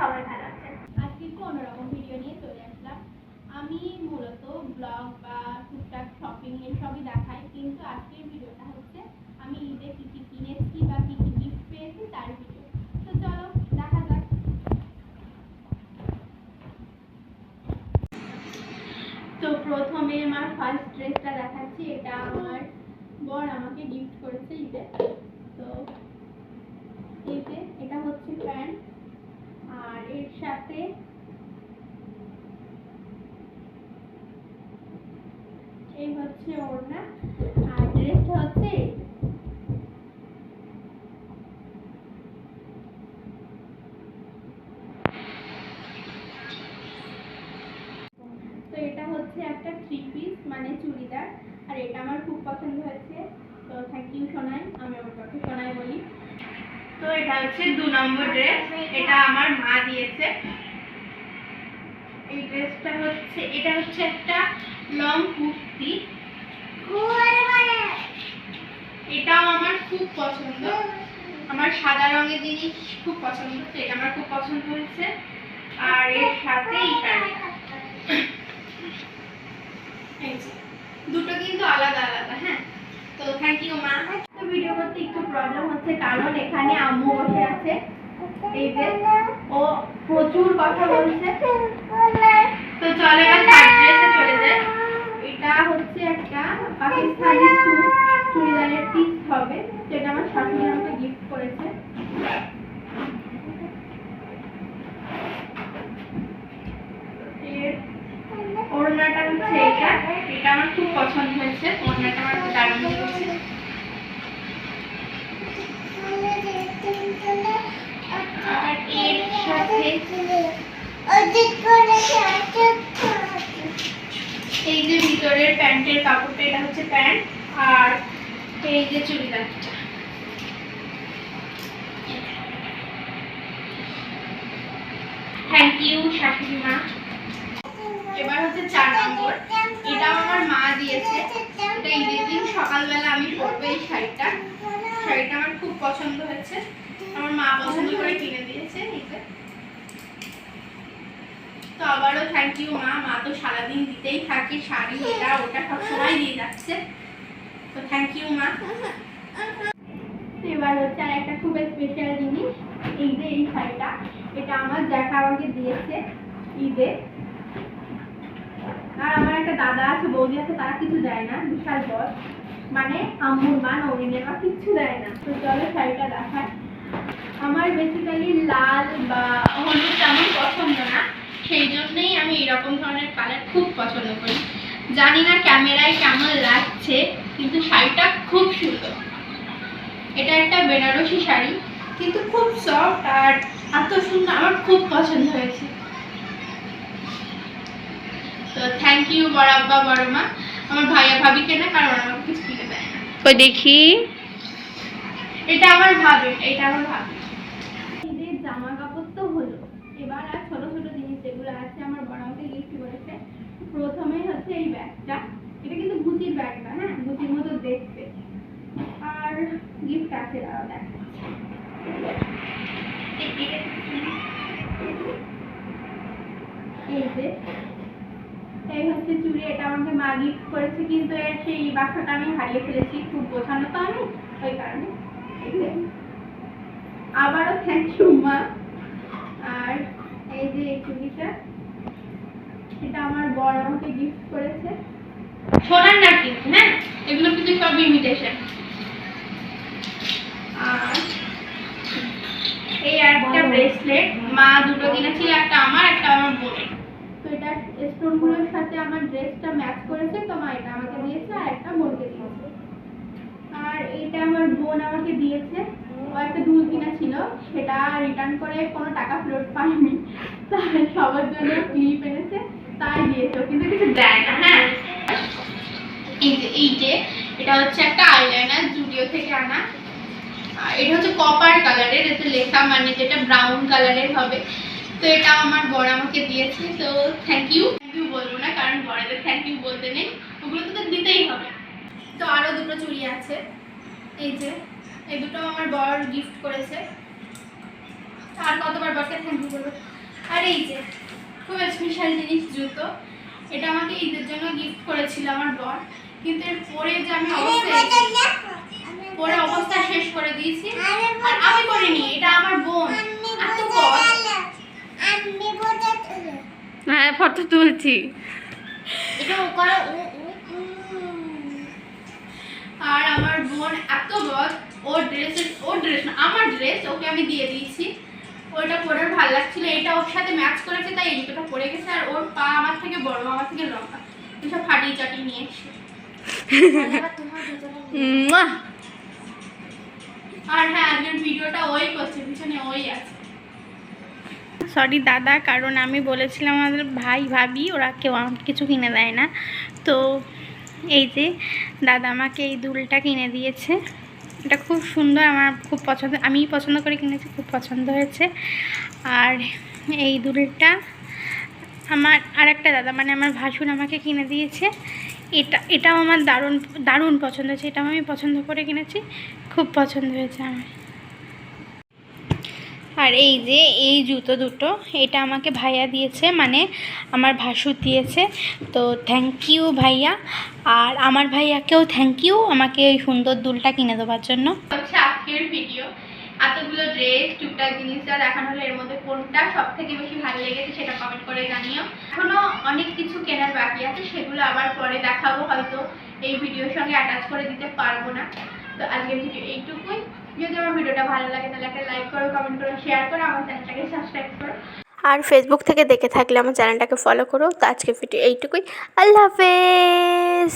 সবাই ভালো আছেন। আজকে একটু অন্যরকম ভিডিও নিয়ে চলে আসলাম। আমি মূলত ব্লগ বা টুকটাক শপিং এসবই দেখাই, কিন্তু আজকের ভিডিওটা হচ্ছে আমি ঈদে কী কী কিনেছি বা কী কী গিফট পেয়েছি তার ভিডিও। তো চলো দেখা যাক। তো প্রথমে আমার ফার্স্ট ড্রেসটা দেখাচ্ছি। এটা আমার বর আমাকে গিফট করেছে ঈদে। তো এই যে এটা হচ্ছে প্যান্ট, আর এর সাথে এই হচ্ছে ওড়না, আর ড্রেসটা হচ্ছে তো এটা হচ্ছে একটা 3 পিস মানে চুড়িদার, আর এটা আমার খুব পছন্দ হয়েছে। তো থ্যাংক ইউ সোনাই, আমি আমার কাছে সোনাই বলি। তো এটা হচ্ছে 2 নম্বর ড্রেস, এটা আমার মা দিয়েছে। এই ড্রেসটা হচ্ছে এটা হচ্ছে একটা লং কুর্তি, এটাও আমার খুব পছন্দ। আমার সাদা রঙের জিনিস খুব পছন্দ, তো এটা আমার খুব পছন্দ হয়েছে। আর এর সাথে এই প্যান্ট, দুটো কিন্তু আলাদা আলাদা। হ্যাঁ, তো থ্যাংক ইউ মা। তো ভিডিও করতে একটু প্রবলেম হচ্ছে, কারণ এখানে আম্মু বসে আছে। এই যে ও প্রচুর কথা বলছে। তো চলে এবার থার্ড ড্রেসে চলে যায়। এটা হচ্ছে একটা পাকিস্তানি স্যুট, চুড়িদারের পিস হবে, যেটা আমার শাশুড়ি আমাকে গিফট করেছে। ওড়নাটা হচ্ছে এটা, এটা আমার খুব পছন্দ হয়েছে। ওড়নাটা আমার খুব দারুণ লেগেছে। আর এর সাথে এই যে ভিতরের প্যান্টের কাপড়টা, এটা হচ্ছে প্যান্ট, আর এই যে চুড়িদারটা। থ্যাংক ইউ শাশুড়ি মা। এবার হচ্ছে 4 নম্বর, এটা আমার মা দিয়েছে। এটা ঈদের দিন সকালবেলা আমি পরবো এই শাড়িটা। শাড়িটা আমার খুব পছন্দ হয়েছে, আমার মা পছন্দ করে কিনে দিয়েছে। তো আবারও থ্যাংক ইউ মা। মা তো সারাদিন দিতেই থাকে, শাড়ি এটা ওটা সবসময় দিয়ে যাচ্ছে। তো থ্যাংক ইউ মা। এবার হচ্ছে আর একটা খুব স্পেশাল জিনিস, এই যে এই শাড়িটা, এটা আমার জ্যাঠা আমাকে দিয়েছে ঈদে। আর আমার একটা দাদা আছে, বৌদি আছে, তারা কিছু দেয় না, বিশাল বস, মানে আম্মুর মা নবীনের মা কিছু দেয় না। তো চলো শাড়িটা দেখায়। আমার বেসিক্যালি লাল বা হলুদ তেমন পছন্দ না, সেই জন্যই আমি এরকম ধরনের কালার খুব পছন্দ করি। জানি না ক্যামেরায় কেমন লাগছে, কিন্তু শাড়িটা খুব সুন্দর। এটা একটা বেনারসি শাড়ি, কিন্তু খুব সফট আর এত সুন্দর, আমার খুব পছন্দ হয়েছে। তো থ্যাংক ইউ বড় আব্বা বড় মা। আমার ভাইয়া ভাবিকে না, কারণ আমাকে কিছু কিনে দেয় না। তো দেখি, এটা আমার ভাবি, এটা আমার ভাবি। ঈদের জামা কাপড় তো হলো, এবার আর ছোট ছোট জিনিস যেগুলো আছে আমার বড় আমাকে গিফট করেছে। প্রথমেই হচ্ছে এই ব্যাগটা, এটা কিন্তু গুচির ব্যাগ না, হ্যাঁ গুচির মতো দেখতে। আর গিফট আছে, দাঁড়াও দেখাচ্ছি। এই যে এই হচ্ছে চুড়ি, এটা আমাকে মা গিফট করেছে, কিন্তু এর সেই বাক্সটা আমি হারিয়ে ফেলেছি, খুব বোঝানো তো আমি, ওই কারণে। আবারও থ্যাংক ইউ মা। আর এই যে এই চুড়িটা, এটা আমার বর আমাকে গিফট করেছে। সোনার না কিন্তু, হ্যাঁ এগুলো কিন্তু সব ইমিটেশন। আর এই একটা ব্রেসলেট, মা দুটো কিনেছিল, একটা আমার একটা আমার বোনের। তো এটা স্টোনগুলোর সাথে আমার ড্রেসটা ম্যাচ করেছে, তো মা এটা আমাকে দিয়েছে, আর একটা বোনকে দিয়েছে। আর এটা আমার বোন আমাকে দিয়েছে, ও একটা দুল কিনা ছিল, সেটা রিটার্ন করে কোনো টাকা ফেরত পাইনি, তাই সবার জন্য ক্লিপ এনেছে, তাই দিয়েছে, কিন্তু কিছু দেয় না। হ্যাঁ এই যে এটা হচ্ছে একটা আইলাইনার, জুডিও থেকে আনা। আর এটা হচ্ছে কপার কালারের, এতে লেখা মানে যেটা ব্রাউন কালারের হবে। তো এটা আমার বর আমাকে দিয়েছে। তো থ্যাংক ইউ বলবো না, কারণ বড়দের থ্যাংক ইউ বলতে নেই, ওগুলো তো দিতেই হবে। তো আরো দুটো চুড়ি আছে, এই যে এই দুটো আমার বর গিফট করেছে। আর কতবার বরকে থ্যাংক ইউ বলবো। আর এই যে খুব স্পেশাল জিনিস জুতো, এটা আমাকে ঈদের জন্য গিফট করেছিল আমার বর, কিন্তু এর পরে যে আমি পরে অবস্থা শেষ করে দিয়েছি। আর আমি করিনি, এটা আমার বোন। এত হ্যাঁ ফটো তুলছি। আর আমার বোন এত বদ, ওর ড্রেস না, আমার ড্রেস ওকে আমি দিয়ে দিয়েছি। ওইটা পরে ভালো লাগছিল, এটা ওর সাথে ম্যাচ করেছে, তাই এই জুতোটা পরে গেছে। আর ওর পা আমার থেকে বড়, আমার থেকে লম্বা, এসব ফাটিয়ে চাটিয়ে নিয়ে এসছে। আর হ্যাঁ, আজকের ভিডিওটা ওই করছে, পিছনে ওই আছে। সরি দাদা, কারণ আমি বলেছিলাম আমাদের ভাই ভাবি ওরা কেউ আমাকে কিছু কিনে দেয় না। তো এই যে দাদা আমাকে এই দুলটা কিনে দিয়েছে, এটা খুব সুন্দর, আমার খুব পছন্দ, আমি পছন্দ করে কিনেছি, খুব পছন্দ হয়েছে। আর এই দুলটা আমার আরেকটা দাদা মানে আমার ভাসুর আমাকে কিনে দিয়েছে। এটাও আমার দারুণ দারুণ পছন্দ হয়েছে, এটাও আমি পছন্দ করে কিনেছি, খুব পছন্দ হয়েছে আমার। আর এই যে এই জুতো দুটো, এটা আমাকে ভাইয়া দিয়েছে, মানে আমার ভাসুর দিয়েছে। তো থ্যাংক ইউ ভাইয়া, আর আমার ভাইয়াকেও থ্যাংক ইউ আমাকে এই সুন্দর দুলটা কিনে দেওয়ার জন্য। হচ্ছে আজকের ভিডিও, এতগুলো ড্রেস টুকটাক জিনিসটা দেখানো হলো, এর মধ্যে কোনটা সব থেকে বেশি ভালো লেগেছে সেটা কমেন্ট করে জানিও। এখনো অনেক কিছু কেনার বাকি আছে, সেগুলো আবার পরে দেখাবো, হয়তো এই ভিডিওর সঙ্গে অ্যাটাচ করে দিতে পারবো না। তো আজকের ভিডিও এইটুকুই। যদি আমার ভিডিওটা ভালো লাগে তাহলে একটা লাইক করো, কমেন্ট করো, শেয়ার করো, আমার চ্যানেলটাকে সাবস্ক্রাইব করো। আর ফেসবুক থেকে দেখে থাকলে আমার চ্যানেলটাকে ফলো করো। তো আজকের ভিডিও এইটুকুই, আল্লাহ হাফেজ।